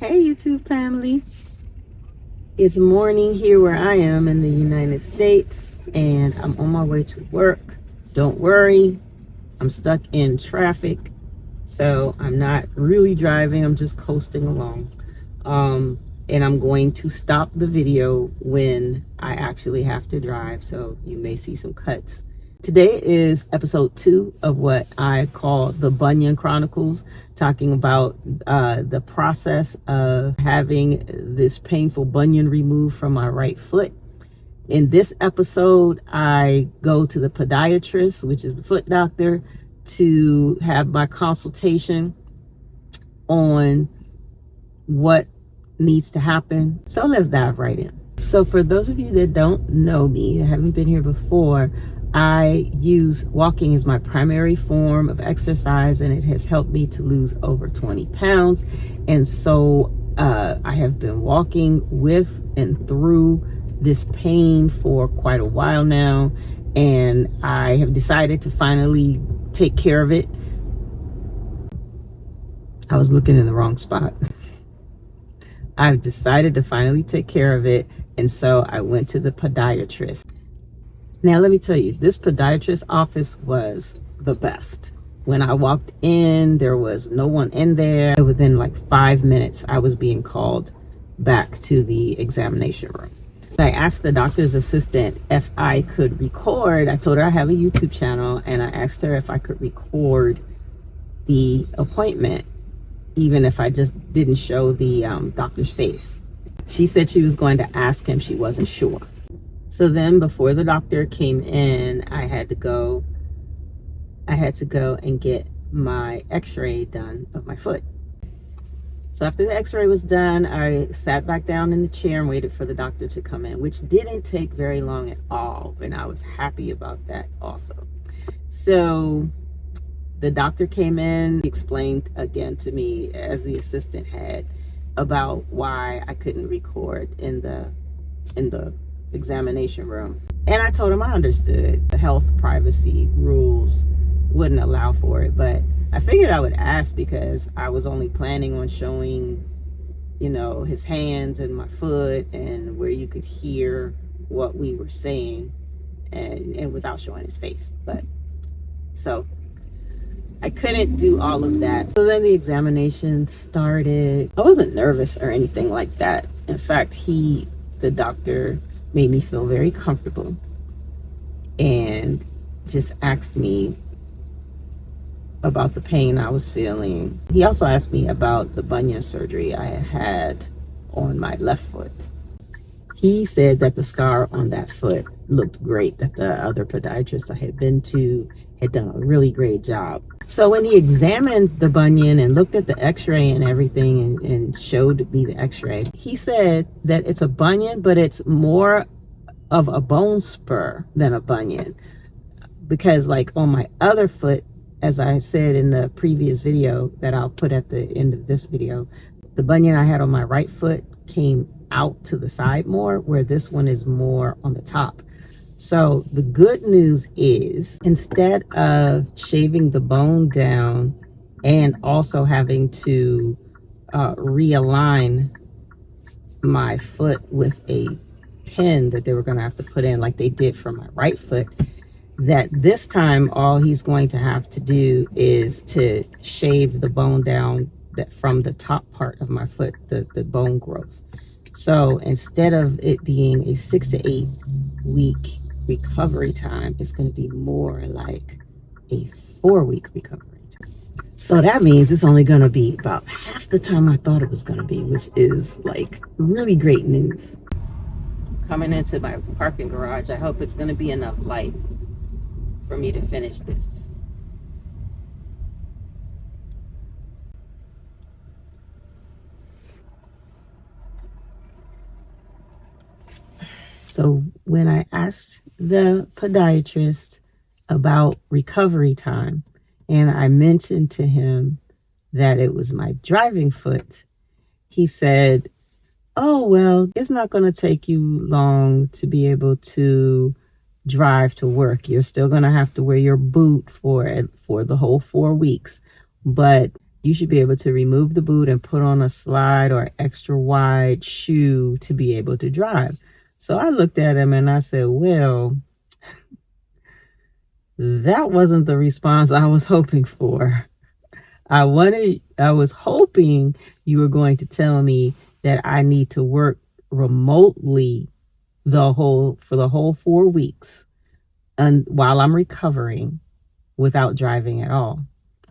Hey YouTube family, it's morning here where I am in the United States and I'm on my way to work. Don't worry, I'm stuck in traffic, so I'm not really driving, I'm just coasting along. And I'm going to stop the video when I actually have to drive, so you may see some cuts. Today is episode 2 of what I call the Bunion Chronicles, talking about the process of having this painful bunion removed from my right foot. In this episode, I go to the podiatrist, which is the foot doctor, to have my consultation on what needs to happen. So let's dive right in. So for those of you that don't know me, that haven't been here before, I use walking as my primary form of exercise, and it has helped me to lose over 20 pounds. And so I have been walking with and through this pain for quite a while now, and I have decided to finally take care of it. I was looking in the wrong spot. I've decided to finally take care of it, and so I went to the podiatrist. Now, let me tell you, this podiatrist office was the best. When I walked in, there was no one in there. Within like 5 minutes, I was being called back to the examination room. I asked the doctor's assistant if I could record. I told her I have a YouTube channel, and I asked her if I could record the appointment, even if I just didn't show the doctor's face. She said she was going to ask him. She wasn't sure. So then before the doctor came in, I had to go and get my x-ray done of my foot. So after the x-ray was done, I sat back down in the chair and waited for the doctor to come in, which didn't take very long at all, and I was happy about that also. So the doctor came in, explained again to me, as the assistant had, about why I couldn't record in the examination room. And I told him I understood the health privacy rules wouldn't allow for it, but I figured I would ask because I was only planning on showing, his hands and my foot, and where you could hear what we were saying, and without showing his face. But so I couldn't do all of that. So then the examination started. I wasn't nervous or anything like that. In fact, the doctor made me feel very comfortable and just asked me about the pain I was feeling. He also asked me about the bunion surgery I had on my left foot. He said that the scar on that foot looked great, that the other podiatrist I had been to had done a really great job. So when he examined the bunion and looked at the x-ray and everything and showed me the x-ray, he said that it's a bunion, but it's more of a bone spur than a bunion. Because like on my other foot, as I said in the previous video that I'll put at the end of this video, the bunion I had on my right foot came out to the side more, where this one is more on the top. So the good news is, instead of shaving the bone down and also having to realign my foot with a pin that they were going to have to put in like they did for my right foot, that this time all he's going to have to do is to shave the bone down from the top part of my foot, the bone growth. So instead of it being a 6 to 8 week recovery time, it's going to be more like a 4-week recovery time. So that means it's only going to be about half the time I thought it was going to be, which is like really great news. Coming into my parking garage, I hope it's going to be enough light for me to finish this. So when I asked the podiatrist about recovery time, and I mentioned to him that it was my driving foot, he said, oh, well, it's not going to take you long to be able to drive to work. You're still going to have to wear your boot for the whole 4 weeks. But you should be able to remove the boot and put on a slide or extra wide shoe to be able to drive. So I looked at him and I said, well, that wasn't the response I was hoping for. I was hoping you were going to tell me that I need to work remotely for the whole 4 weeks and while I'm recovering without driving at all.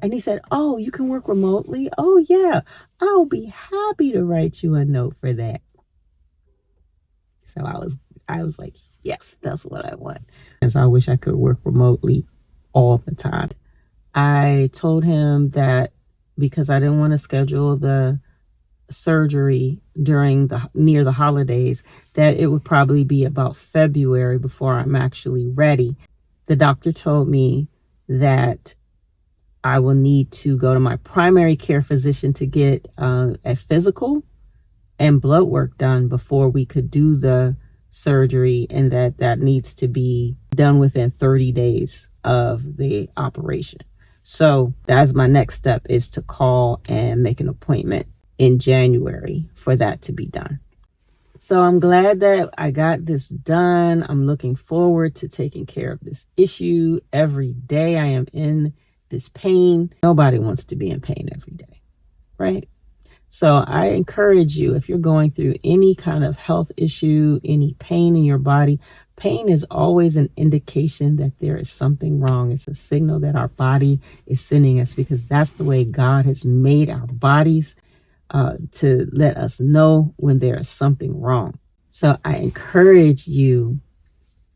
And he said, oh, you can work remotely? Oh yeah, I'll be happy to write you a note for that. So I was like, yes, that's what I want. And so I wish I could work remotely all the time. I told him that because I didn't want to schedule the surgery near the holidays, that it would probably be about February before I'm actually ready. The doctor told me that I will need to go to my primary care physician to get a physical and blood work done before we could do the surgery, and that needs to be done within 30 days of the operation. So that's my next step, is to call and make an appointment in January for that to be done. So I'm glad that I got this done. I'm looking forward to taking care of this issue. Every day I am in this pain. Nobody wants to be in pain every day, right? So I encourage you, if you're going through any kind of health issue, any pain in your body, pain is always an indication that there is something wrong. It's a signal that our body is sending us, because that's the way God has made our bodies, to let us know when there is something wrong. So I encourage you,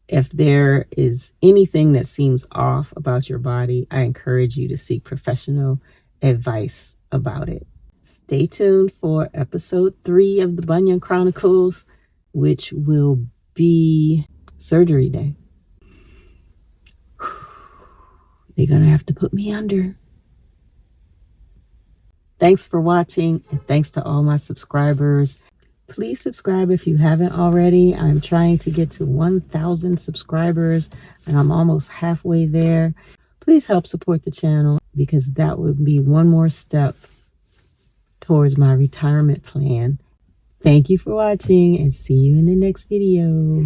if there is anything that seems off about your body, I encourage you to seek professional advice about it. Stay tuned for episode 3 of the Bunion Chronicles, which will be surgery day. They're going to have to put me under. Thanks for watching, and thanks to all my subscribers. Please subscribe if you haven't already. I'm trying to get to 1,000 subscribers, and I'm almost halfway there. Please help support the channel, because that would be one more step towards my retirement plan. Thank you for watching, and see you in the next video.